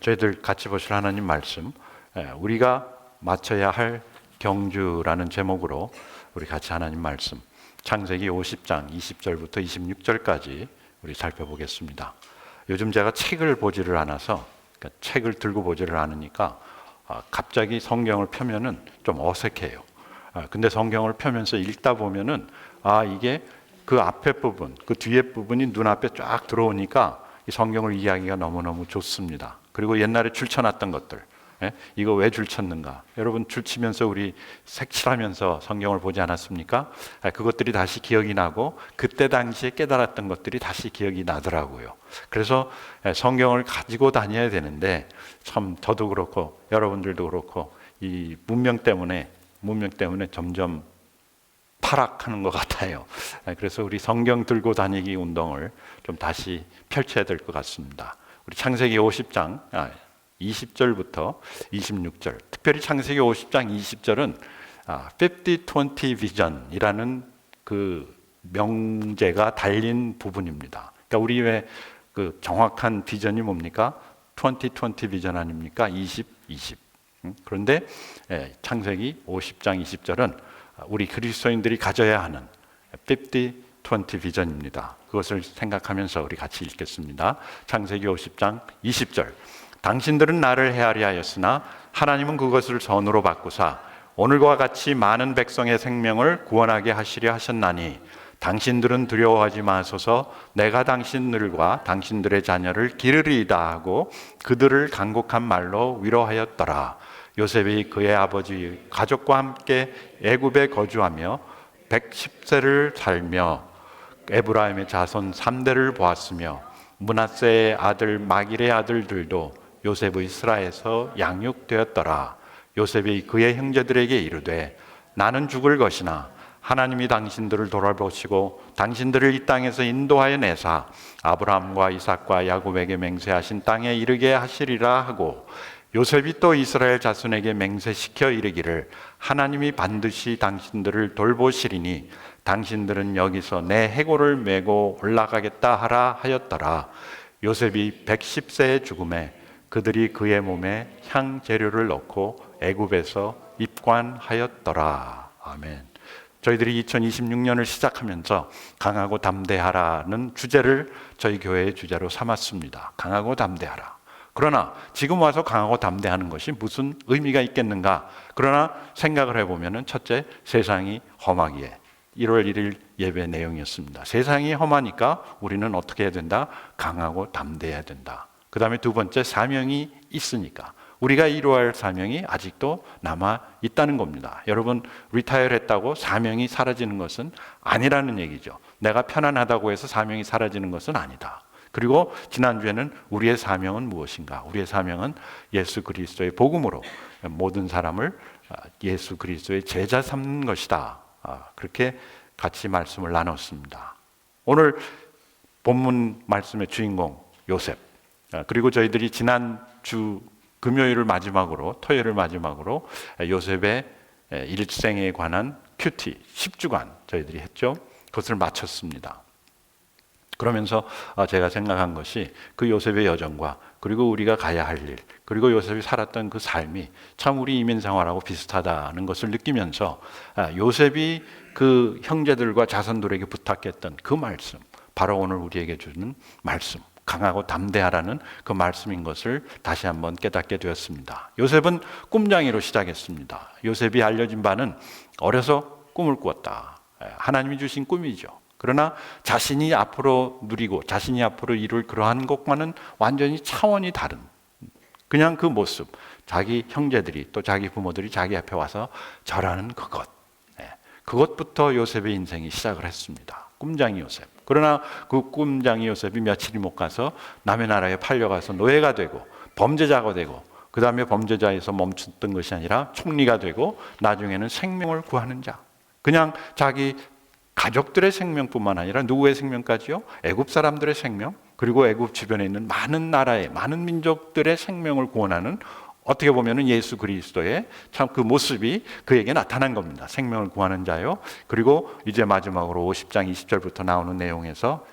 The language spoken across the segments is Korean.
저희들 같이 보실 하나님 말씀, 우리가 맞춰야 할 경주라는 제목으로 우리 같이 하나님 말씀 창세기 50장 20절부터 26절까지 우리 살펴보겠습니다. 요즘 제가 책을 보지를 않아서, 그러니까 책을 들고 보지를 않으니까 갑자기 성경을 펴면은 좀 어색해요. 근데 성경을 펴면서 읽다 보면은 이게 그 앞에 부분, 그 뒤에 부분이 눈앞에 쫙 들어오니까 이 성경을 이해하기가 너무너무 좋습니다. 그리고 옛날에 줄쳐놨던 것들, 이거 왜 줄쳤는가? 여러분 줄치면서 우리 색칠하면서 성경을 보지 않았습니까? 그것들이 다시 기억이 나고 그때 당시에 깨달았던 것들이 다시 기억이 나더라고요. 그래서 성경을 가지고 다녀야 되는데 참 저도 그렇고 여러분들도 그렇고 이 문명 때문에 점점 타락하는 것 같아요. 그래서 우리 성경 들고 다니기 운동을 좀 다시 펼쳐야 될 것 같습니다. 우리 창세기 50장 20절부터 26절, 특별히 창세기 50장 20절은 50-20 비전이라는 그 명제가 달린 부분입니다. 그러니까 우리 왜 그 정확한 비전이 뭡니까? 20-20 비전 아닙니까? 20-20. 그런데 창세기 50장 20절은 우리 그리스도인들이 가져야 하는 50-20 비전입니다. 그것을 생각하면서 우리 같이 읽겠습니다. 창세기 50장 20절. 당신들은 나를 헤아려 하였으나 하나님은 그것을 선으로 바꾸사 오늘과 같이 많은 백성의 생명을 구원하게 하시려 하셨나니 당신들은 두려워하지 마소서. 내가 당신들과 당신들의 자녀를 기르리이다 하고 그들을 간곡한 말로 위로하였더라. 요셉이 그의 아버지 가족과 함께 애굽에 거주하며 110세를 살며 에브라임의 자손 3대를 보았으며 므낫세의 아들 마길의 아들들도 요셉의 스라에서 양육되었더라. 요셉이 그의 형제들에게 이르되 나는 죽을 것이나 하나님이 당신들을 돌아보시고 당신들을 이 땅에서 인도하여 내사 아브라함과 이삭과 야곱에게 맹세하신 땅에 이르게 하시리라 하고 요셉이 또 이스라엘 자손에게 맹세시켜 이르기를 하나님이 반드시 당신들을 돌보시리니 당신들은 여기서 내 해골을 메고 올라가겠다 하라 하였더라. 요셉이 110세의 죽음에 그들이 그의 몸에 향재료를 넣고 애굽에서 입관하였더라. 아멘. 저희들이 2026년을 시작하면서 강하고 담대하라는 주제를 저희 교회의 주제로 삼았습니다. 강하고 담대하라. 그러나 지금 와서 강하고 담대하는 것이 무슨 의미가 있겠는가? 그러나 생각을 해보면 첫째, 세상이 험하기에 1월 1일 예배 내용이었습니다. 세상이 험하니까 우리는 어떻게 해야 된다? 강하고 담대해야 된다. 그 다음에 두 번째, 사명이 있으니까 우리가 이루어야 할 사명이 아직도 남아 있다는 겁니다. 여러분, 리타이어 했다고 사명이 사라지는 것은 아니라는 얘기죠. 내가 편안하다고 해서 사명이 사라지는 것은 아니다. 그리고 지난주에는 우리의 사명은 무엇인가? 우리의 사명은 예수 그리스도의 복음으로 모든 사람을 예수 그리스도의 제자 삼는 것이다. 그렇게 같이 말씀을 나눴습니다. 오늘 본문 말씀의 주인공 요셉, 그리고 저희들이 지난주 금요일을 마지막으로, 토요일을 마지막으로 요셉의 일생에 관한 큐티 10주간 저희들이 했죠. 그것을 마쳤습니다. 그러면서 제가 생각한 것이 그 요셉의 여정과 그리고 우리가 가야 할 일, 그리고 요셉이 살았던 그 삶이 참 우리 이민 생활하고 비슷하다는 것을 느끼면서 요셉이 그 형제들과 자손들에게 부탁했던 그 말씀, 바로 오늘 우리에게 주는 말씀, 강하고 담대하라는 그 말씀인 것을 다시 한번 깨닫게 되었습니다. 요셉은 꿈장이로 시작했습니다. 요셉이 알려진 바는 어려서 꿈을 꾸었다. 하나님이 주신 꿈이죠. 그러나 자신이 앞으로 누리고 자신이 앞으로 이룰 그러한 것과는 완전히 차원이 다른 그냥 그 모습, 자기 형제들이 또 자기 부모들이 자기 앞에 와서 절하는 그것부터 요셉의 인생이 시작을 했습니다. 꿈장이 요셉. 그러나 그 꿈장이 요셉이 며칠이 못 가서 남의 나라에 팔려가서 노예가 되고 범죄자가 되고 그 다음에 범죄자에서 멈췄던 것이 아니라 총리가 되고 나중에는 생명을 구하는 자. 그냥 자기 가족들의 생명뿐만 아니라 누구의 생명까지요? 애굽 사람들의 생명, 그리고 애굽 주변에 있는 많은 나라의 많은 민족들의 생명을 구원하는 어떻게 보면은 예수 그리스도의 참 그 모습이 그에게 나타난 겁니다. 생명을 구하는 자요. 그리고 이제 마지막으로 50장 20절부터 나오는 내용에서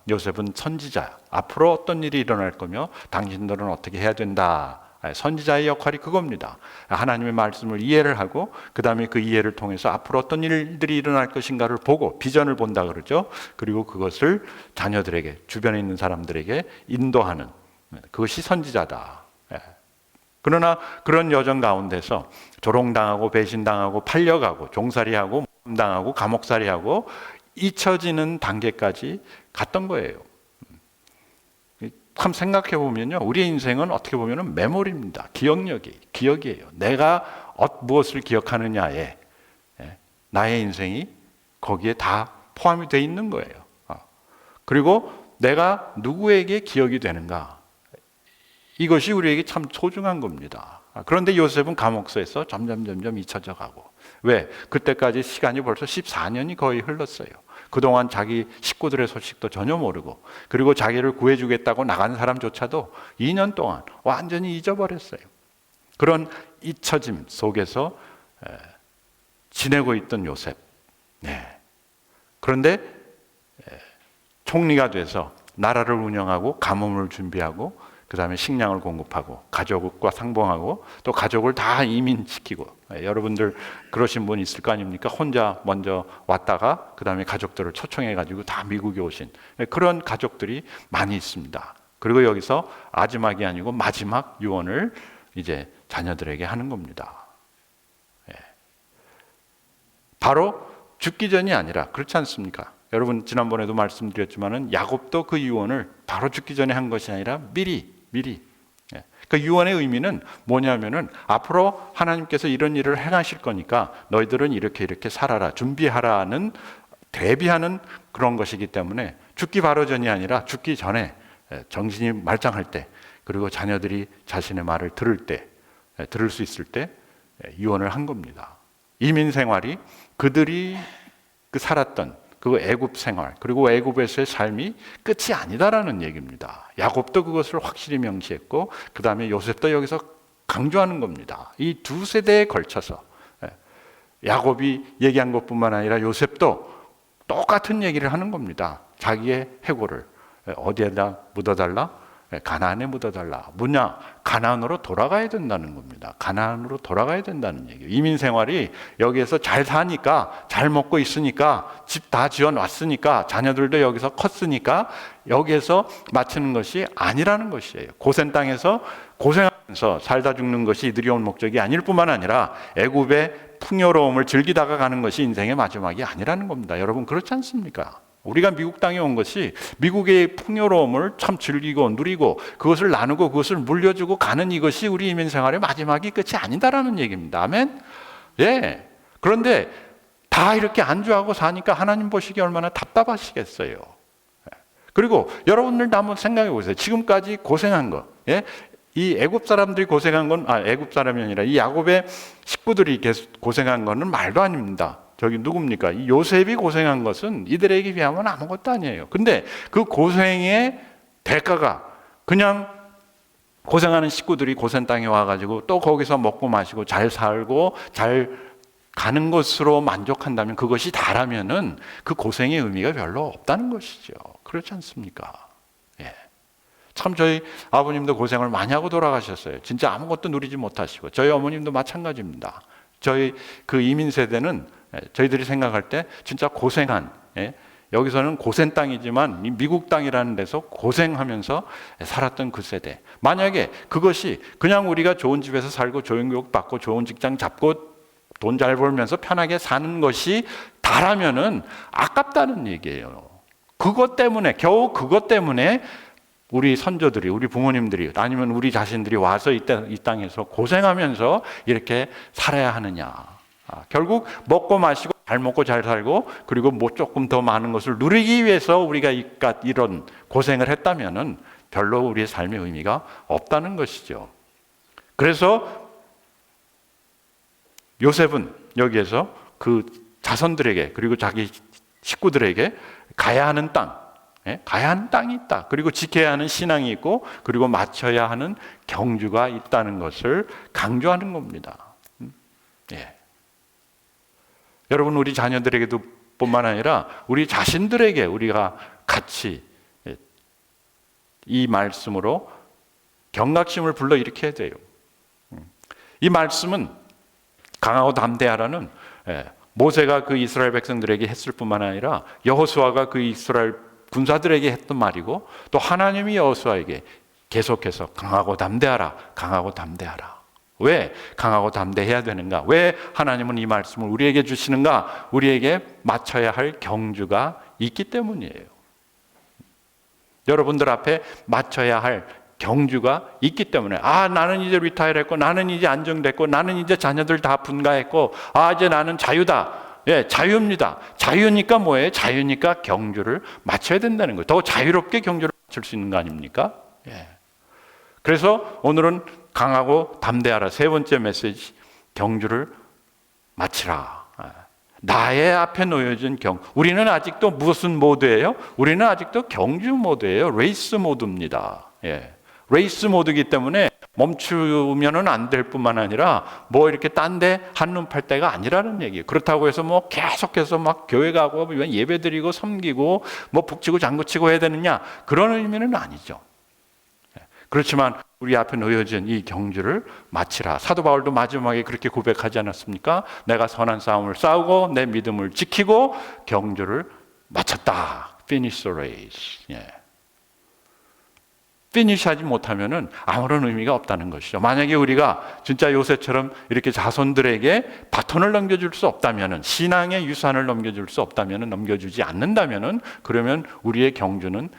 요셉은 선지자. 앞으로 어떤 일이 일어날 거며 당신들은 어떻게 해야 된다. 선지자의 역할이 그겁니다. 하나님의 말씀을 이해를 하고 그 다음에 그 이해를 통해서 앞으로 어떤 일들이 일어날 것인가를 보고 비전을 본다 그러죠. 그리고 그것을 자녀들에게, 주변에 있는 사람들에게 인도하는, 그것이 선지자다. 그러나 그런 여정 가운데서 조롱당하고 배신당하고 팔려가고 종살이하고 모함당하고 감옥살이하고 잊혀지는 단계까지 갔던 거예요. 참 생각해 보면요, 우리의 인생은 어떻게 보면은 메모리입니다. 기억이에요. 내가 무엇을 기억하느냐에 나의 인생이 거기에 다 포함이 돼 있는 거예요. 그리고 내가 누구에게 기억이 되는가, 이것이 우리에게 참 소중한 겁니다. 그런데 요셉은 감옥서에서 점점 잊혀져 가고, 왜? 그때까지 시간이 벌써 14년이 거의 흘렀어요. 그동안 자기 식구들의 소식도 전혀 모르고, 그리고 자기를 구해주겠다고 나간 사람조차도 2년 동안 완전히 잊어버렸어요. 그런 잊혀짐 속에서 지내고 있던 요셉. 그런데 총리가 돼서 나라를 운영하고 가문을 준비하고 그 다음에 식량을 공급하고 가족과 상봉하고 또 가족을 다 이민시키고, 여러분들 그러신 분 있을 거 아닙니까? 혼자 먼저 왔다가 그 다음에 가족들을 초청해가지고 다 미국에 오신 그런 가족들이 많이 있습니다. 그리고 여기서 아지막이 아니고 마지막 유언을 이제 자녀들에게 하는 겁니다. 바로 죽기 전이 아니라, 그렇지 않습니까? 여러분 지난번에도 말씀드렸지만은 야곱도 그 유언을 바로 죽기 전에 한 것이 아니라 미리. 그 유언의 의미는 뭐냐면은 앞으로 하나님께서 이런 일을 행하실 거니까 너희들은 이렇게 살아라, 준비하라는, 대비하는 그런 것이기 때문에 죽기 바로 전이 아니라 죽기 전에, 정신이 말짱할 때, 그리고 자녀들이 자신의 말을 들을 수 있을 때 유언을 한 겁니다. 이민 생활이 그들이 살았던 그 애굽 생활, 그리고 애굽에서의 삶이 끝이 아니다라는 얘기입니다. 야곱도 그것을 확실히 명시했고, 그 다음에 요셉도 여기서 강조하는 겁니다. 이 두 세대에 걸쳐서 야곱이 얘기한 것뿐만 아니라 요셉도 똑같은 얘기를 하는 겁니다. 자기의 해골을 어디에다 묻어달라? 가나안에 묻어달라. 뭐냐? 가나안으로 돌아가야 된다는 겁니다. 가나안으로 돌아가야 된다는 얘기예요. 이민 생활이 여기에서 잘 사니까, 잘 먹고 있으니까, 집 다 지어놨으니까, 자녀들도 여기서 컸으니까 여기에서 마치는 것이 아니라는 것이에요. 고센 땅에서 고생하면서 살다 죽는 것이 이들이 온 목적이 아닐 뿐만 아니라 애굽의 풍요로움을 즐기다가 가는 것이 인생의 마지막이 아니라는 겁니다. 여러분 그렇지 않습니까? 우리가 미국 땅에 온 것이 미국의 풍요로움을 참 즐기고 누리고 그것을 나누고 그것을 물려주고 가는, 이것이 우리 이민 생활의 마지막이 끝이 아니다라는 얘기입니다. 아멘? 그런데 다 이렇게 안주하고 사니까 하나님 보시기 얼마나 답답하시겠어요. 그리고 여러분들도 한번 생각해 보세요. 지금까지 고생한 거, 이 애굽 사람들이 고생한 건, 애굽 사람이 아니라 이 야곱의 식구들이 고생한 거는 말도 아닙니다. 저기 누굽니까? 이 요셉이 고생한 것은 이들에게 비하면 아무것도 아니에요. 근데 그 고생의 대가가 그냥 고생하는 식구들이 고센 땅에 와가지고 또 거기서 먹고 마시고 잘 살고 잘 가는 것으로 만족한다면, 그것이 다라면은 그 고생의 의미가 별로 없다는 것이죠. 그렇지 않습니까? 참 저희 아버님도 고생을 많이 하고 돌아가셨어요. 진짜 아무것도 누리지 못하시고, 저희 어머님도 마찬가지입니다. 저희 그 이민 세대는 저희들이 생각할 때 진짜 고생한, 여기서는 고센 땅이지만 미국 땅이라는 데서 고생하면서 살았던 그 세대. 만약에 그것이 그냥 우리가 좋은 집에서 살고 좋은 교육 받고 좋은 직장 잡고 돈 잘 벌면서 편하게 사는 것이 다라면은 아깝다는 얘기예요. 그것 때문에, 겨우 그것 때문에 우리 선조들이, 우리 부모님들이, 아니면 우리 자신들이 와서 이 땅에서 고생하면서 이렇게 살아야 하느냐. 결국 먹고 마시고 잘 먹고 잘 살고, 그리고 뭐 조금 더 많은 것을 누리기 위해서 우리가 이런 고생을 했다면은 별로 우리의 삶의 의미가 없다는 것이죠. 그래서 요셉은 여기에서 그 자손들에게, 그리고 자기 식구들에게 가야 하는 땅, 가야 하는 땅이 있다. 그리고 지켜야 하는 신앙이 있고, 그리고 맞춰야 하는 경주가 있다는 것을 강조하는 겁니다. 예. 여러분, 우리 자녀들에게도 뿐만 아니라 우리 자신들에게 우리가 같이 이 말씀으로 경각심을 불러일으켜야 돼요. 이 말씀은 강하고 담대하라는 모세가 그 이스라엘 백성들에게 했을 뿐만 아니라 여호수아가 그 이스라엘 군사들에게 했던 말이고, 또 하나님이 여호수아에게 계속해서 강하고 담대하라, 강하고 담대하라. 왜 강하고 담대해야 되는가? 왜 하나님은 이 말씀을 우리에게 주시는가? 우리에게 맞춰야 할 경주가 있기 때문이에요. 여러분들 앞에 맞춰야 할 경주가 있기 때문에, 나는 이제 리타이어 했고, 나는 이제 안정됐고, 나는 이제 자녀들 다 분가했고, 이제 나는 자유다. 예, 자유입니다. 자유니까 뭐예요? 자유니까 경주를 맞춰야 된다는 거예요. 더 자유롭게 경주를 맞출 수 있는 거 아닙니까? 예. 그래서 오늘은 강하고 담대하라. 세 번째 메시지, 경주를 마치라. 나의 앞에 놓여진 우리는 아직도 무슨 모드예요? 우리는 아직도 경주 모드예요. 레이스 모드입니다. 예. 레이스 모드이기 때문에 멈추면은 안 될 뿐만 아니라 뭐 이렇게 딴 데 한눈 팔 때가 아니라는 얘기예요. 그렇다고 해서 뭐 계속해서 막 교회 가고 예배 드리고 섬기고 뭐 북치고 장구치고 해야 되느냐, 그런 의미는 아니죠. 그렇지만 우리 앞에 놓여진 이 경주를 마치라. 사도 바울도 마지막에 그렇게 고백하지 않았습니까? 내가 선한 싸움을 싸우고 내 믿음을 지키고 경주를 마쳤다. Finish the race. 예. 피니시하지 못하면은 아무런 의미가 없다는 것이죠. 만약에 우리가 진짜 요새처럼 이렇게 자손들에게 바톤을 넘겨줄 수 없다면은, 신앙의 유산을 넘겨줄 수 없다면은, 넘겨주지 않는다면은, 그러면 우리의 경주는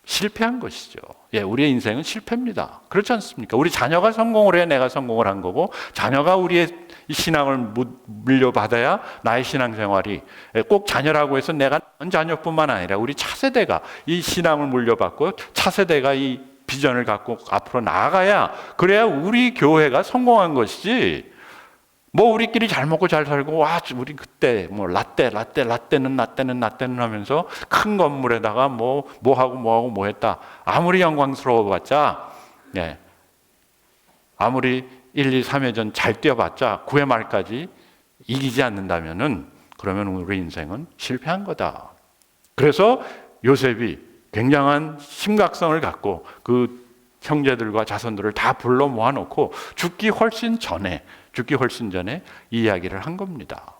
실패한 것이죠. 예, 우리의 인생은 실패입니다. 그렇지 않습니까? 우리 자녀가 성공을 해야 내가 성공을 한 거고, 자녀가 우리의 신앙을 물려받아야 나의 신앙생활이, 꼭 자녀라고 해서 내가 자녀뿐만 아니라 우리 차세대가 이 신앙을 물려받고 차세대가 이 비전을 갖고 앞으로 나아가야, 그래야 우리 교회가 성공한 것이지, 뭐 우리끼리 잘 먹고 잘 살고 우리 그때 뭐 라떼는 하면서 큰 건물에다가 뭐 하고 뭐 했다, 아무리 영광스러워봤자, 예, 아무리 1, 2, 3회전 잘 뛰어봤자 9회 말까지 이기지 않는다면은, 그러면 우리 인생은 실패한 거다. 그래서 요셉이 굉장한 심각성을 갖고 그 형제들과 자손들을 다 불러 모아놓고 죽기 훨씬 전에 이 이야기를 한 겁니다.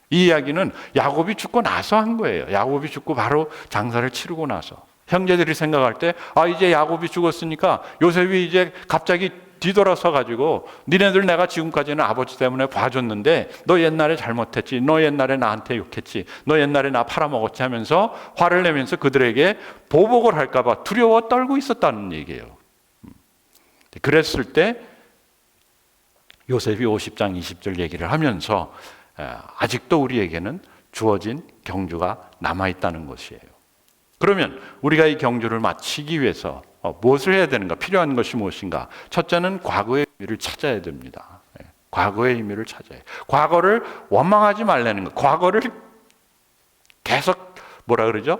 이 이야기는 야곱이 죽고 나서 한 거예요. 야곱이 죽고 바로 장사를 치르고 나서 형제들이 생각할 때, 이제 야곱이 죽었으니까 요셉이 이제 갑자기 뒤돌아서 가지고, 니네들 내가 지금까지는 아버지 때문에 봐줬는데 너 옛날에 잘못했지, 너 옛날에 나한테 욕했지, 너 옛날에 나 팔아먹었지 하면서 화를 내면서 그들에게 보복을 할까 봐 두려워 떨고 있었다는 얘기예요. 그랬을 때 요셉이 50장 20절 얘기를 하면서 아직도 우리에게는 주어진 경주가 남아있다는 것이에요. 그러면 우리가 이 경주를 마치기 위해서 무엇을 해야 되는가? 필요한 것이 무엇인가? 첫째는 과거의 의미를 찾아야 됩니다. 과거의 의미를 찾아야 해요. 과거를 원망하지 말라는 거. 과거를 계속 뭐라 그러죠?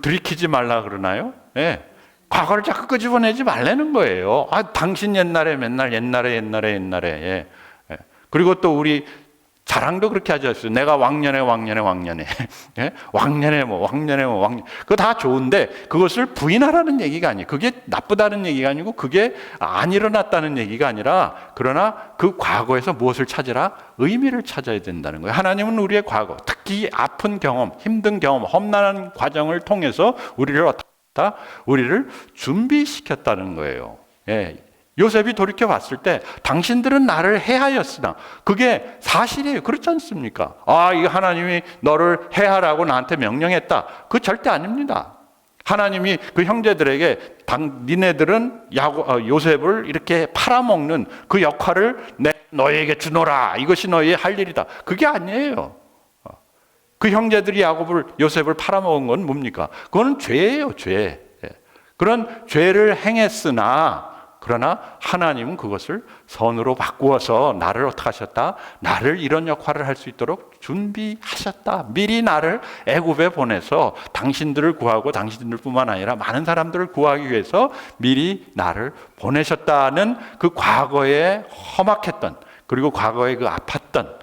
들이키지 말라 그러나요? 예. 과거를 자꾸 끄집어내지 말라는 거예요. 당신 옛날에 맨날 옛날에. 예. 그리고 또 우리 자랑도 그렇게 하지 않았어요. 내가 왕년에. 예? 왕년에. 그거 다 좋은데 그것을 부인하라는 얘기가 아니에요. 그게 나쁘다는 얘기가 아니고 그게 안 일어났다는 얘기가 아니라, 그러나 그 과거에서 무엇을 찾으라? 의미를 찾아야 된다는 거예요. 하나님은 우리의 과거, 특히 아픈 경험, 힘든 경험, 험난한 과정을 통해서 우리를 준비시켰다는 거예요. 예. 요셉이 돌이켜 봤을 때 당신들은 나를 해하였으나, 그게 사실이에요. 그렇지 않습니까? 이 하나님이 너를 해하라고 나한테 명령했다. 그거 절대 아닙니다. 하나님이 그 형제들에게 니네들은 요셉을 이렇게 팔아먹는 그 역할을 너에게 주노라. 이것이 너의 할 일이다. 그게 아니에요. 그 형제들이 요셉을 팔아먹은 건 뭡니까? 그건 죄예요, 죄. 그런 죄를 행했으나, 그러나 하나님은 그것을 선으로 바꾸어서 나를 어떻게 하셨다? 나를 이런 역할을 할 수 있도록 준비하셨다. 미리 나를 애굽에 보내서 당신들을 구하고 당신들뿐만 아니라 많은 사람들을 구하기 위해서 미리 나를 보내셨다는 그 과거에 험악했던, 그리고 과거에 그 아팠던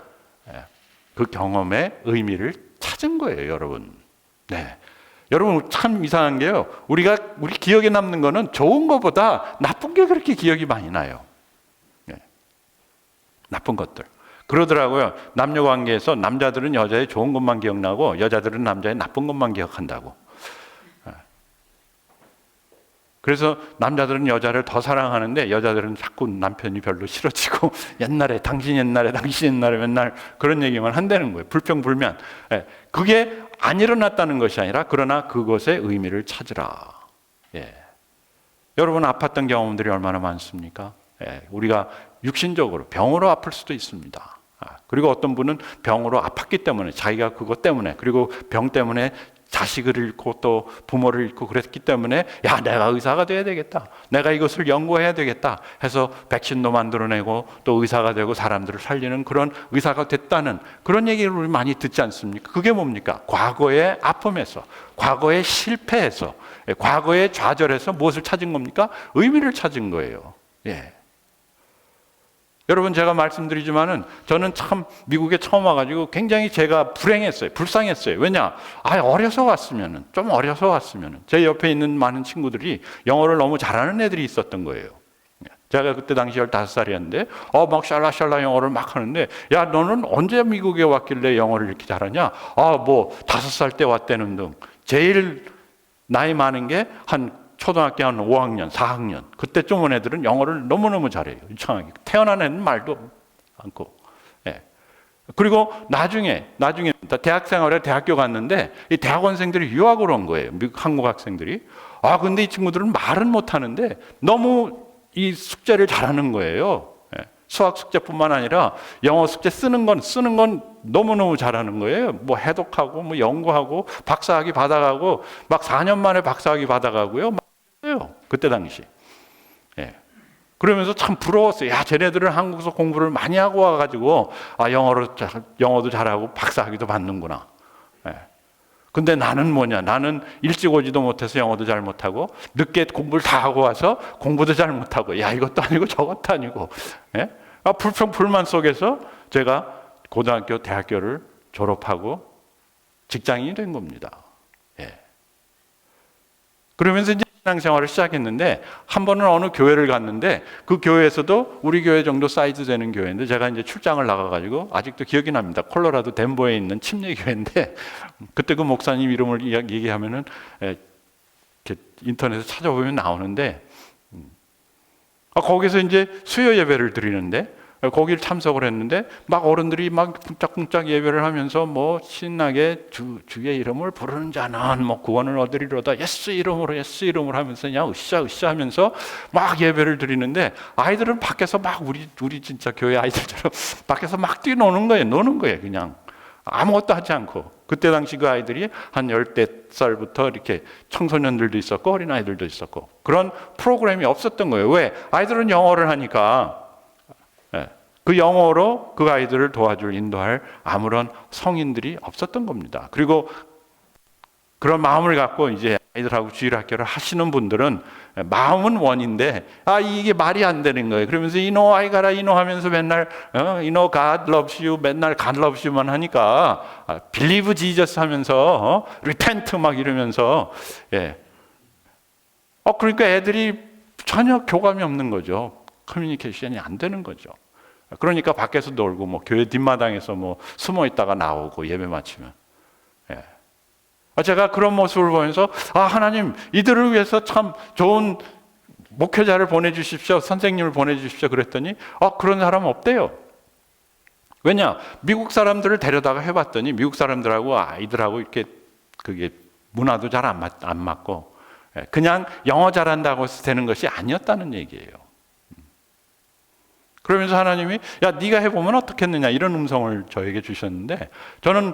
그 경험의 의미를 찾은 거예요, 여러분. 네. 여러분, 참 이상한 게요. 우리 기억에 남는 거는 좋은 것보다 나쁜 게 그렇게 기억이 많이 나요. 네. 나쁜 것들. 그러더라고요. 남녀 관계에서 남자들은 여자의 좋은 것만 기억나고 여자들은 남자의 나쁜 것만 기억한다고. 그래서 남자들은 여자를 더 사랑하는데 여자들은 자꾸 남편이 별로 싫어지고 당신 옛날에 맨날 그런 얘기만 한다는 거예요. 불평불만. 그게 안 일어났다는 것이 아니라 그러나 그것의 의미를 찾으라. 여러분, 아팠던 경험들이 얼마나 많습니까? 우리가 육신적으로 병으로 아플 수도 있습니다. 그리고 어떤 분은 병으로 아팠기 때문에, 자기가 그것 때문에, 그리고 병 때문에 자식을 잃고 또 부모를 잃고 그랬기 때문에 내가 의사가 돼야 되겠다, 내가 이것을 연구해야 되겠다 해서 백신도 만들어내고 또 의사가 되고 사람들을 살리는 그런 의사가 됐다는 그런 얘기를 우리 많이 듣지 않습니까? 그게 뭡니까? 과거의 아픔에서, 과거의 실패에서, 과거의 좌절에서 무엇을 찾은 겁니까? 의미를 찾은 거예요. 여러분, 제가 말씀드리지만은 저는 참 미국에 처음 와가지고 굉장히 제가 불행했어요. 불쌍했어요. 왜냐? 어려서 왔으면은, 좀 어려서 왔으면은. 제 옆에 있는 많은 친구들이 영어를 너무 잘하는 애들이 있었던 거예요. 제가 그때 당시 15살이었는데, 막 샬라샬라 영어를 막 하는데, 너는 언제 미국에 왔길래 영어를 이렇게 잘하냐? 5살 때 왔다는 등. 제일 나이 많은 게 초등학교 한 5학년, 4학년. 그때쯤 온 애들은 영어를 너무너무 잘해요. 이상하게. 태어난 애는 말도 않고. 그리고 나중에 대학 생활에 대학교 갔는데 이 대학원생들이 유학을 온 거예요. 한국 학생들이. 근데 이 친구들은 말은 못 하는데 너무 이 숙제를 잘하는 거예요. 수학 숙제뿐만 아니라 영어 숙제 쓰는 건 너무너무 잘하는 거예요. 뭐 해독하고 뭐 연구하고 박사학위 받아가고 막 4년 만에 박사학위 받아가고요. 그때 당시. 그러면서 참 부러웠어요. 쟤네들은 한국에서 공부를 많이 하고 와가지고 영어도 잘하고 박사학위도 받는구나. 근데 나는 뭐냐? 나는 일찍 오지도 못해서 영어도 잘 못하고 늦게 공부를 다 하고 와서 공부도 잘 못하고 이것도 아니고 저것도 아니고. 불평불만 속에서 제가 고등학교, 대학교를 졸업하고 직장인이 된 겁니다. 그러면서 이제 신앙생활을 시작했는데 한 번은 어느 교회를 갔는데 그 교회에서도 우리 교회 정도 사이즈 되는 교회인데 제가 이제 출장을 나가가지고 아직도 기억이 납니다. 콜로라도 덴버에 있는 침례 교회인데 그때 그 목사님 이름을 얘기하면은 이렇게 인터넷에 찾아보면 나오는데 거기서 이제 수요 예배를 드리는데 거기를 참석을 했는데 막 어른들이 막 쿵짝쿵짝 예배를 하면서 뭐 신나게 주의 이름을 부르는 자는 뭐 구원을 얻으리로다 예수 이름으로 하면서 그냥 으쌰 하면서 막 예배를 드리는데 아이들은 밖에서 막 우리 진짜 교회 아이들처럼 밖에서 막 노는 거예요 그냥 아무것도 하지 않고. 그때 당시 그 아이들이 한 14살부터 이렇게 청소년들도 있었고 어린아이들도 있었고 그런 프로그램이 없었던 거예요. 왜? 아이들은 영어를 하니까 그 영어로 그 아이들을 도와줄, 인도할 아무런 성인들이 없었던 겁니다. 그리고 그런 마음을 갖고 이제 아이들하고 주일학교를 하시는 분들은 마음은 원인데 이게 말이 안 되는 거예요. 그러면서 I gotta 하면서 맨날 God loves you 맨날 God loves you만 하니까 believe Jesus 하면서 repent 막 이러면서 그러니까 애들이 전혀 교감이 없는 거죠. 커뮤니케이션이 안 되는 거죠. 그러니까 밖에서 놀고 뭐 교회 뒷마당에서 뭐 숨어 있다가 나오고 예배 마치면 제가 그런 모습을 보면서 하나님 이들을 위해서 참 좋은 목회자를 보내주십시오, 선생님을 보내주십시오 그랬더니 그런 사람 없대요. 왜냐? 미국 사람들을 데려다가 해봤더니 미국 사람들하고 아이들하고 이렇게 그게 문화도 잘 안 맞고 그냥 영어 잘한다고 해서 되는 것이 아니었다는 얘기예요. 그러면서 하나님이 네가 해보면 어떻겠느냐 이런 음성을 저에게 주셨는데 저는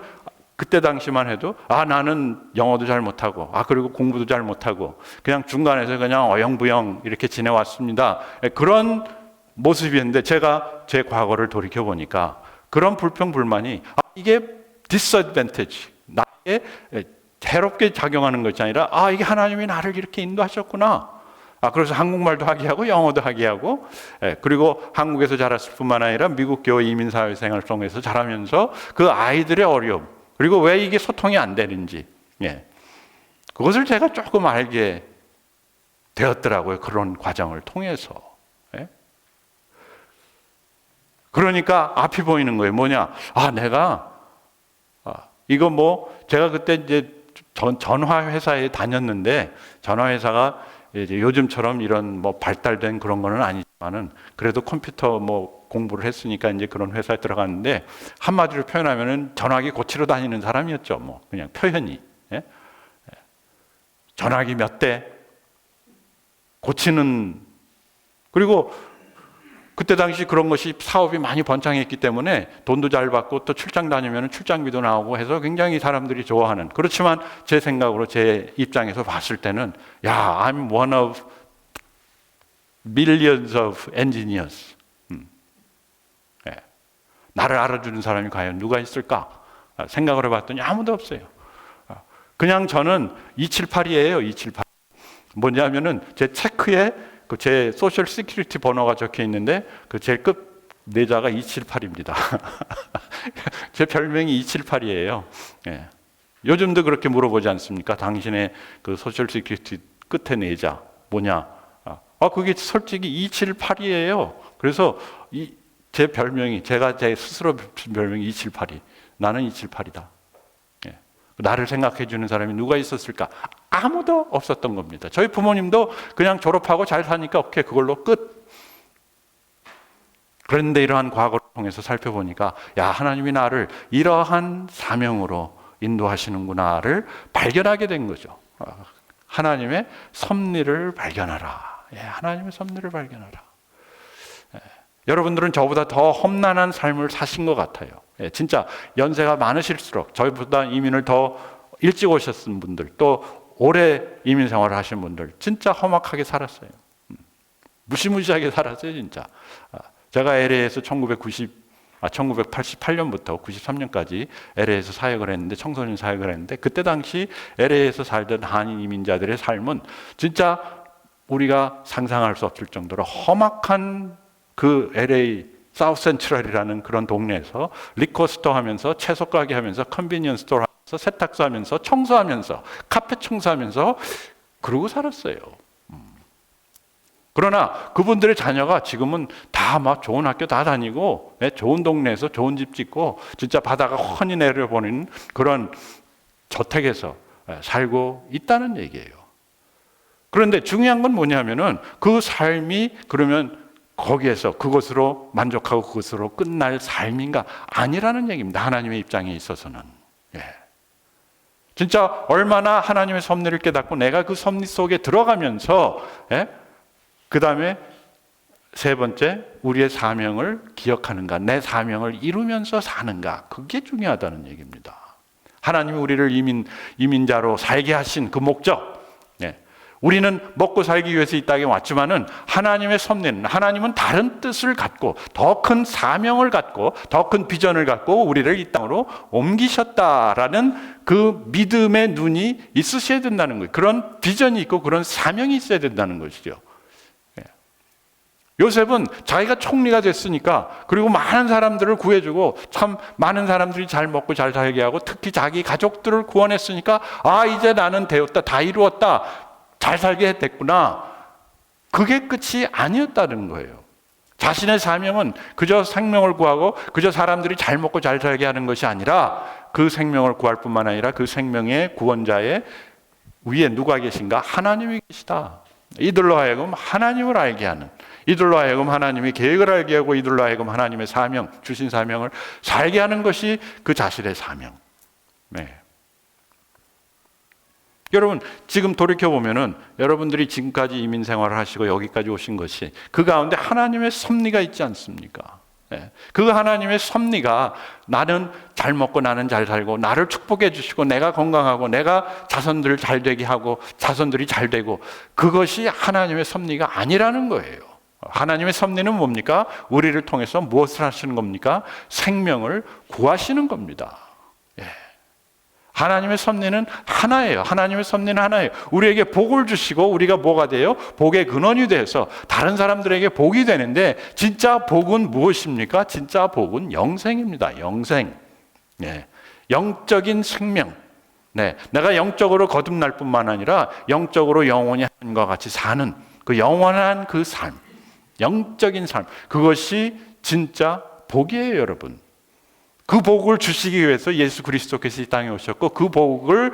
그때 당시만 해도 나는 영어도 잘 못하고 그리고 공부도 잘 못하고 그냥 중간에서 그냥 어영부영 이렇게 지내왔습니다. 그런 모습이었는데 제가 제 과거를 돌이켜 보니까 그런 불평불만이 이게 disadvantage, 나에게 해롭게 작용하는 것이 아니라 이게 하나님이 나를 이렇게 인도하셨구나. 그래서 한국말도 하게 하고 영어도 하게 하고 그리고 한국에서 자랐을 뿐만 아니라 미국 교회 이민사회 생활 속에서 자라면서 그 아이들의 어려움 그리고 왜 이게 소통이 안 되는지 그것을 제가 조금 알게 되었더라고요. 그런 과정을 통해서. 그러니까 앞이 보이는 거예요. 뭐냐? 내가 이거 제가 그때 이제 전화 회사에 다녔는데 전화 회사가 이제 요즘처럼 이런 발달된 그런 거는 아니지만은 그래도 컴퓨터 공부를 했으니까 이제 그런 회사에 들어갔는데 한마디로 표현하면은 전화기 고치러 다니는 사람이었죠. 그냥 표현이. 전화기 몇 대 고치는, 그리고 그때 당시 그런 것이 사업이 많이 번창했기 때문에 돈도 잘 받고 또 출장 다니면 출장비도 나오고 해서 굉장히 사람들이 좋아하는, 그렇지만 제 생각으로 제 입장에서 봤을 때는 I'm one of millions of engineers. 나를 알아주는 사람이 과연 누가 있을까 생각을 해봤더니 아무도 없어요. 그냥 저는 278이에요. 278. 뭐냐면은 제 체크에 제 소셜 시큐리티 번호가 적혀 있는데 그 제일 끝 내자가 278입니다. 제 별명이 278이에요. 요즘도 그렇게 물어보지 않습니까? 당신의 그 소셜 시큐리티 끝에 내자 뭐냐? 그게 솔직히 278이에요. 그래서 제 별명이, 제가 제 스스로 별명이 278이, 나는 278이다. 나를 생각해 주는 사람이 누가 있었을까? 아무도 없었던 겁니다. 저희 부모님도 그냥 졸업하고 잘 사니까 오케이, 그걸로 끝. 그런데 이러한 과거를 통해서 살펴보니까 하나님이 나를 이러한 사명으로 인도하시는구나를 발견하게 된 거죠. 하나님의 섭리를 발견하라. 하나님의 섭리를 발견하라. 여러분들은 저보다 더 험난한 삶을 사신 것 같아요. 진짜 연세가 많으실수록, 저희보다 이민을 더 일찍 오셨던 분들, 또 오래 이민 생활을 하신 분들 진짜 험악하게 살았어요. 무시무시하게 살았어요, 진짜. 제가 LA에서 1988년부터 93년까지 LA에서 사역을 했는데, 청소년 사역을 했는데, 그때 당시 LA에서 살던 한인 이민자들의 삶은 진짜 우리가 상상할 수 없을 정도로 험악한 그 LA 사우스 센트럴이라는 그런 동네에서 리코스토어 하면서, 채소 가게 하면서, 컨비니언스 스토어 하면서, 세탁소 하면서, 청소하면서, 카펫 청소하면서 그러고 살았어요. 그러나 그분들의 자녀가 지금은 다 막 좋은 학교 다 다니고 좋은 동네에서 좋은 집 짓고 진짜 바다가 훤히 내려보는 그런 저택에서 살고 있다는 얘기예요. 그런데 중요한 건 뭐냐면은 그 삶이 그러면 거기에서 그것으로 만족하고 그것으로 끝날 삶인가? 아니라는 얘기입니다. 하나님의 입장에 있어서는. 진짜 얼마나 하나님의 섭리를 깨닫고 내가 그 섭리 속에 들어가면서 그 다음에 세 번째, 우리의 사명을 기억하는가, 내 사명을 이루면서 사는가, 그게 중요하다는 얘기입니다. 하나님이 우리를 이민자로 살게 하신 그 목적, 우리는 먹고 살기 위해서 이 땅에 왔지만은 하나님의 섭리는, 하나님은 다른 뜻을 갖고 더 큰 사명을 갖고 더 큰 비전을 갖고 우리를 이 땅으로 옮기셨다라는 그 믿음의 눈이 있으셔야 된다는 거예요. 그런 비전이 있고 그런 사명이 있어야 된다는 것이죠. 요셉은 자기가 총리가 됐으니까, 그리고 많은 사람들을 구해주고 참 많은 사람들이 잘 먹고 잘 살게 하고 특히 자기 가족들을 구원했으니까 이제 나는 되었다, 다 이루었다, 잘 살게 됐구나. 그게 끝이 아니었다는 거예요. 자신의 사명은 그저 생명을 구하고 그저 사람들이 잘 먹고 잘 살게 하는 것이 아니라 그 생명을 구할 뿐만 아니라 그 생명의 구원자의 위에 누가 계신가? 하나님이 계시다. 이들로 하여금 하나님을 알게 하는, 이들로 하여금 하나님의 계획을 알게 하고 이들로 하여금 하나님의 사명, 주신 사명을 살게 하는 것이 그 자신의 사명. 여러분, 지금 돌이켜보면은 여러분들이 지금까지 이민 생활을 하시고 여기까지 오신 것이 그 가운데 하나님의 섭리가 있지 않습니까? 그 하나님의 섭리가 나는 잘 먹고 나는 잘 살고 나를 축복해 주시고 내가 건강하고 내가 자손들 잘 되게 하고 자손들이 잘 되고, 그것이 하나님의 섭리가 아니라는 거예요. 하나님의 섭리는 뭡니까? 우리를 통해서 무엇을 하시는 겁니까? 생명을 구하시는 겁니다. 하나님의 섭리는 하나예요. 하나님의 섭리는 하나예요. 우리에게 복을 주시고 우리가 뭐가 돼요? 복의 근원이 돼서 다른 사람들에게 복이 되는데, 진짜 복은 무엇입니까? 진짜 복은 영생입니다. 영생. 영적인 생명. 내가 영적으로 거듭날 뿐만 아니라 영적으로 영원히 하나님과 같이 사는 그 영원한 그 삶, 영적인 삶, 그것이 진짜 복이에요, 여러분. 그 복을 주시기 위해서 예수 그리스도께서 이 땅에 오셨고, 그 복을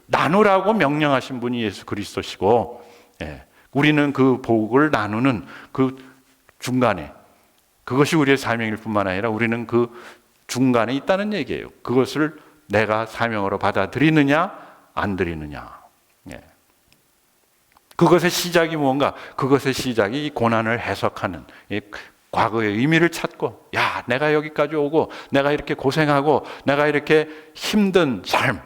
나누라고 명령하신 분이 예수 그리스도시고, 우리는 그 복을 나누는 그 중간에, 그것이 우리의 사명일 뿐만 아니라 우리는 그 중간에 있다는 얘기예요. 그것을 내가 사명으로 받아들이느냐 안 드리느냐. 그것의 시작이 뭔가? 그것의 시작이 이 고난을 해석하는, 과거의 의미를 찾고, 야, 내가 여기까지 오고 내가 이렇게 고생하고 내가 이렇게 힘든 삶,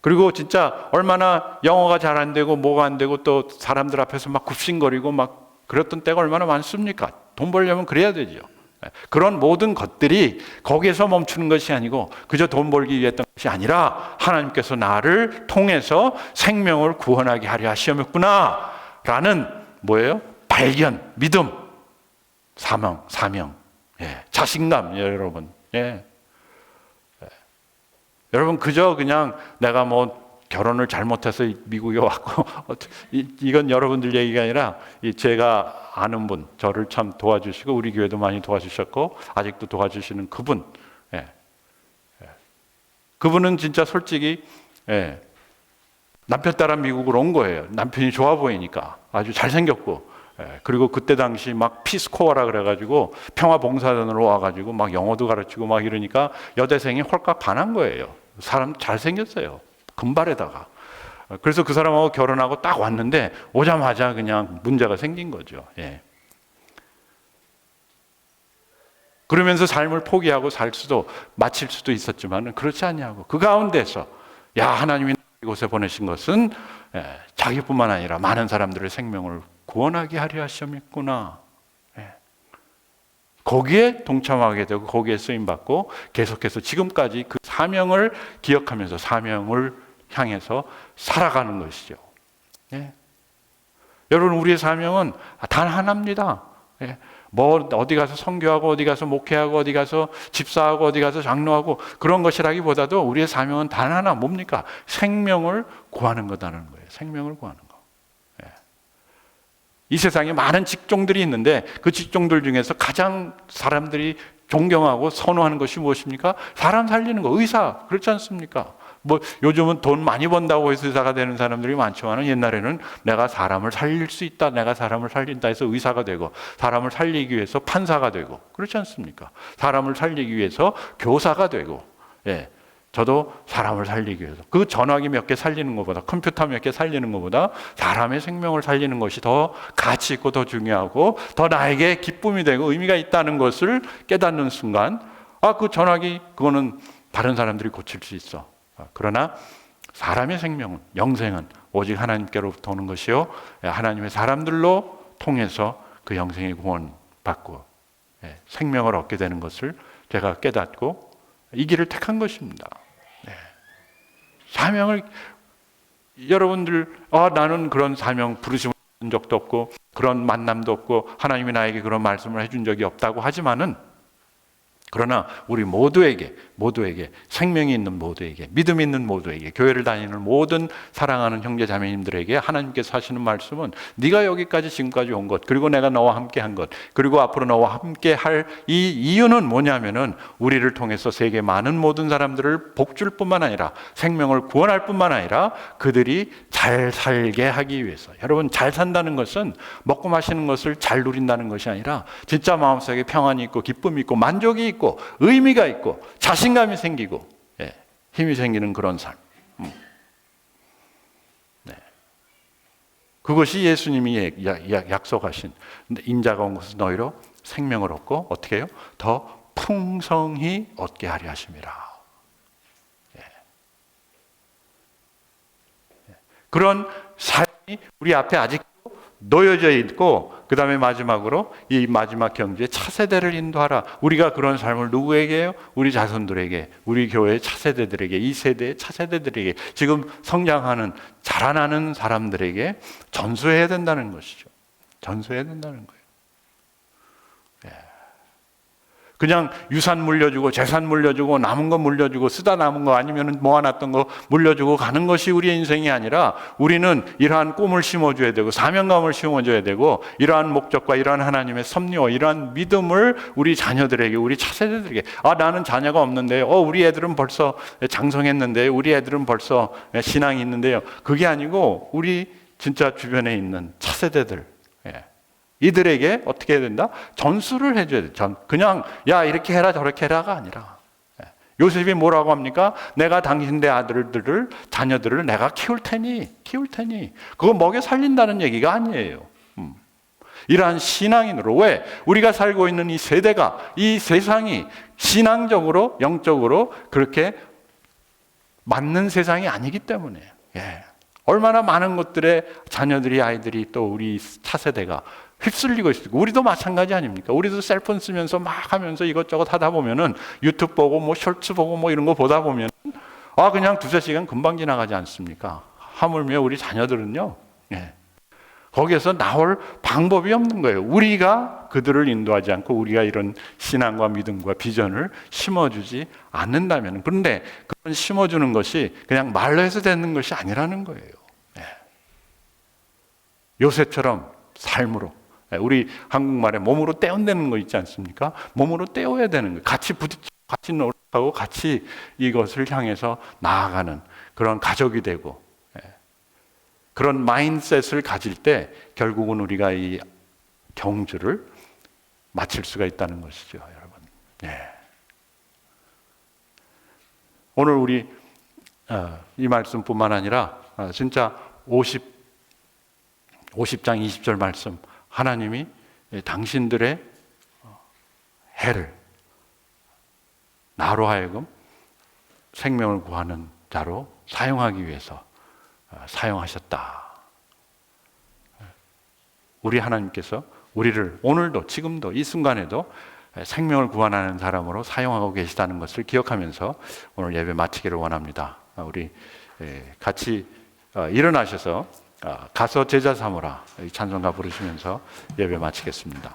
그리고 진짜 얼마나 영어가 잘 안 되고 뭐가 안 되고 또 사람들 앞에서 막 굽신거리고 막 그랬던 때가 얼마나 많습니까? 돈 벌려면 그래야 되죠. 그런 모든 것들이 거기에서 멈추는 것이 아니고, 그저 돈 벌기 위해 했던 것이 아니라 하나님께서 나를 통해서 생명을 구원하게 하려 하셨구나 라는 뭐예요? 발견, 믿음, 사명, 자신감, 여러분. 여러분, 그저 그냥 내가 뭐 결혼을 잘못해서 미국에 왔고, 이건 여러분들 얘기가 아니라 제가 아는 분, 저를 참 도와주시고 우리 교회도 많이 도와주셨고 아직도 도와주시는 그분, 그분은 진짜 솔직히 남편 따라 미국으로 온 거예요. 남편이 좋아 보이니까. 아주 잘생겼고, 그리고 그때 당시 막 피스코어라 그래가지고 평화봉사단으로 와가지고 막 영어도 가르치고 막 이러니까 여대생이 홀깍 반한 거예요. 사람 잘생겼어요. 금발에다가. 그래서 그 사람하고 결혼하고 딱 왔는데 오자마자 그냥 문제가 생긴 거죠. 그러면서 삶을 포기하고 마칠 수도 있었지만 그렇지 않냐고. 그 가운데서 야, 하나님이 이곳에 보내신 것은 자기뿐만 아니라 많은 사람들의 생명을 구원하게 하려 하셨구나. 거기에 동참하게 되고 거기에 쓰임받고 계속해서 지금까지 그 사명을 기억하면서 사명을 향해서 살아가는 것이죠. 여러분, 우리의 사명은 단 하나입니다. 뭐 어디 가서 선교하고 어디 가서 목회하고 어디 가서 집사하고 어디 가서 장로하고 그런 것이라기보다도 우리의 사명은 단 하나, 뭡니까? 생명을 구하는 거다라는 거예요. 생명을 구하는 거. 이 세상에 많은 직종들이 있는데 그 직종들 중에서 가장 사람들이 존경하고 선호하는 것이 무엇입니까? 사람 살리는 거, 의사. 그렇지 않습니까? 뭐 요즘은 돈 많이 번다고 해서 의사가 되는 사람들이 많지만 옛날에는 내가 사람을 살릴 수 있다, 내가 사람을 살린다 해서 의사가 되고, 사람을 살리기 위해서 판사가 되고, 그렇지 않습니까? 사람을 살리기 위해서 교사가 되고, 저도 사람을 살리기 위해서 그 전화기 몇 개 살리는 것보다, 컴퓨터 몇 개 살리는 것보다 사람의 생명을 살리는 것이 더 가치 있고 더 중요하고 더 나에게 기쁨이 되고 의미가 있다는 것을 깨닫는 순간, 그 전화기 그거는 다른 사람들이 고칠 수 있어. 그러나 사람의 생명은, 영생은 오직 하나님께로부터 오는 것이요, 하나님의 사람들로 통해서 그 영생의 구원 받고 생명을 얻게 되는 것을 제가 깨닫고 이 길을 택한 것입니다. 사명을, 여러분들, 나는 그런 사명 부르심을 받은 적도 없고 그런 만남도 없고 하나님이 나에게 그런 말씀을 해준 적이 없다고 하지만은, 그러나 우리 모두에게 생명이 있는 모두에게, 믿음 있는 모두에게, 교회를 다니는 모든 사랑하는 형제 자매님들에게 하나님께서 하시는 말씀은, 네가 여기까지 지금까지 온 것, 그리고 내가 너와 함께 한 것, 그리고 앞으로 너와 함께 할 이 이유는 뭐냐면은 우리를 통해서 세계 많은 모든 사람들을 복줄 뿐만 아니라 생명을 구원할 뿐만 아니라 그들이 잘 살게 하기 위해서. 여러분, 잘 산다는 것은 먹고 마시는 것을 잘 누린다는 것이 아니라 진짜 마음속에 평안이 있고 기쁨이 있고 만족이 있고 의미가 있고 자신감이 생기고 힘이 생기는 그런 삶. 그것이 예수님이 약속하신, 인자가 온 것은 너희로 생명을 얻고 어떻게 해요? 더 풍성히 얻게 하려 하심이라. 그런 삶이 우리 앞에 아직도 놓여져 있고, 그 다음에 마지막으로 이 마지막 경주에 차세대를 인도하라. 우리가 그런 삶을 누구에게요? 우리 자손들에게, 우리 교회의 차세대들에게, 이 세대의 차세대들에게, 지금 성장하는 자라나는 사람들에게 전수해야 된다는 것이죠. 전수해야 된다는 거예요. 그냥 유산 물려주고 재산 물려주고 남은 거 물려주고 쓰다 남은 거 아니면 모아놨던 거 물려주고 가는 것이 우리의 인생이 아니라, 우리는 이러한 꿈을 심어줘야 되고 사명감을 심어줘야 되고, 이러한 목적과 이러한 하나님의 섭리와 이러한 믿음을 우리 자녀들에게, 우리 차세대들에게, 나는 자녀가 없는데 우리 애들은 벌써 장성했는데, 우리 애들은 벌써 신앙이 있는데요, 그게 아니고 우리 진짜 주변에 있는 차세대들, 이들에게 어떻게 해야 된다? 전수를 해줘야 돼. 그냥 야 이렇게 해라 저렇게 해라가 아니라, 요셉이 뭐라고 합니까? 내가 당신의 아들들을, 자녀들을 내가 키울 테니 그거 먹여 살린다는 얘기가 아니에요. 이러한 신앙인으로, 왜? 우리가 살고 있는 이 세대가, 이 세상이 신앙적으로 영적으로 그렇게 맞는 세상이 아니기 때문에, 얼마나 많은 것들에 자녀들이, 아이들이, 또 우리 차세대가 휩쓸리고 있고, 우리도 마찬가지 아닙니까? 우리도 셀폰 쓰면서 막 하면서 이것저것 하다 보면은, 유튜브 보고 뭐 숄츠 보고 뭐 이런 거 보다 보면 그냥 두세 시간 금방 지나가지 않습니까? 하물며 우리 자녀들은요, 거기에서 나올 방법이 없는 거예요. 우리가 그들을 인도하지 않고, 우리가 이런 신앙과 믿음과 비전을 심어주지 않는다면. 그런데 그런 심어주는 것이 그냥 말로 해서 되는 것이 아니라는 거예요. 요셉처럼 삶으로, 우리 한국말에 몸으로 떼어내는 거 있지 않습니까? 몸으로 떼어야 되는 거예요. 같이 부딪히고 같이 노력하고 같이 이것을 향해서 나아가는 그런 가족이 되고, 그런 마인드셋을 가질 때 결국은 우리가 이 경주를 마칠 수가 있다는 것이죠, 여러분. 오늘 우리 이 말씀뿐만 아니라 진짜 50장 20절 말씀, 하나님이 당신들의 해를 나로 하여금 생명을 구하는 자로 사용하기 위해서 사용하셨다. 우리 하나님께서 우리를 오늘도, 지금도, 이 순간에도 생명을 구원하는 사람으로 사용하고 계시다는 것을 기억하면서 오늘 예배 마치기를 원합니다. 우리 같이 일어나셔서 가서 제자 삼으라, 이 찬송가 부르시면서 예배 마치겠습니다.